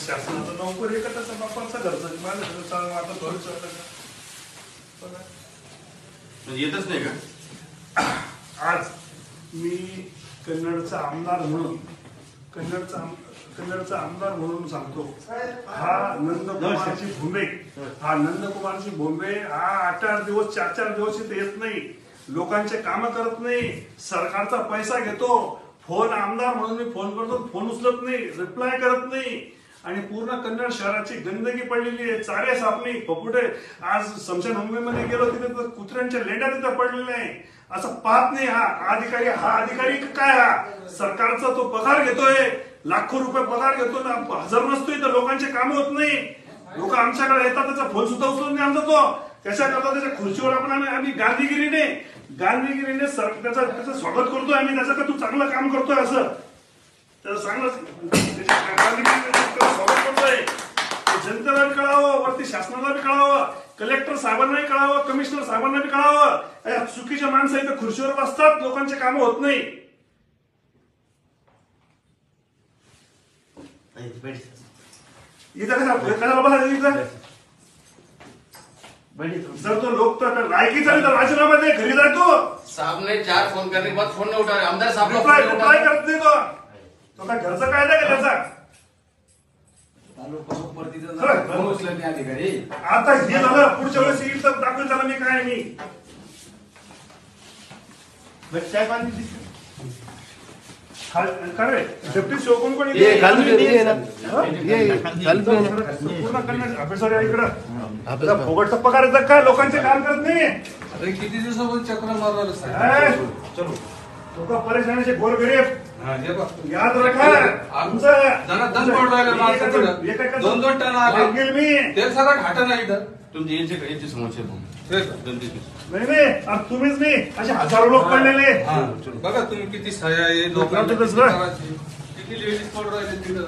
शासनाचा नोकरी कटाचा बापांचा घरचा माझ्या आता थोडं येतच नाही का? आज मी कन्नडचा आमदार म्हणून कन्नडचा आमदार म्हणून सांगतो, हा नंदकुमारची भोंबे हा 8-8 दिवस 4-4 दिवस इथे येत नाही, लोकांचे काम करत नाही, सरकारचा पैसा घेतो, फोन आमदार म्हणून मी फोन करतो, फोन उचलत नाही, रिप्लाय करत नाही, आणि पूर्ण कन्नड शहराची गंदगी पडलेली आहे, चारे सापणी पपुटे. आज मुंबईमध्ये गेलो तिथे कुत्र्यांच्या लेंड्या तिथे पडलेल्या आहे, असं पाहत नाही हा अधिकारी काय, हा सरकारचा तो पगार घेतोय, लाखो रुपये पगार घेतो ना, हजर नसतोय तर लोकांचे काम होत नाही, लोक आमच्याकडे येतात, त्याचा फोन सुद्धा उचलत नाही आमचा तो, त्याच्याकरता त्याच्या खुर्चीवर आपण आम्ही गांधीगिरीने त्याचं स्वागत करतोय आम्ही, त्याचं का तू चांगलं काम करतोय असं त्याचं चांगलं स्वागत करतोय. जनतेला बी कळावं, वरती शासनाला बी कळावं, कलेक्टर साहेबांनाही कळावं, कमिशनर साहेबांना बी कळावं, चुकीच्या माणसं इथं खुर्चीवर बसतात, लोकांचे काम होत नाही. इथं कशाला बसायचं इथं? जर तो लोक तर लायकीचा तर राजीनामा दे, घरी जाय तू. साहब ने 4 फोन करने के बाद फोन नहीं उठा रहे, आमदार साहब रिप्लाय करत नाही तो काय घरचं काय नाही का त्याचा? आता हे झालं, पुढच्या वेळेस येईल तर दाखवेल त्याला मी काय नाही. डेप्टी शिवकोण कोण पूर्ण इकडं फुकटचा पगार येतात काय, लोकांचे काम करत नाही. किती दिवसापासून चक्र मारला चलो लोक परेशानीचे गोरगरीब याद रखा, दोन टन आले मी ते सगळं घाटा नाही इथं. तुमची यांची समस्या नाही, तुम्हीच नाही, असे हजारो लोक पडलेले. बघा तुम्ही किती सह्या आहे, लोकांना किती लेडीज पडून राहिले तिथं.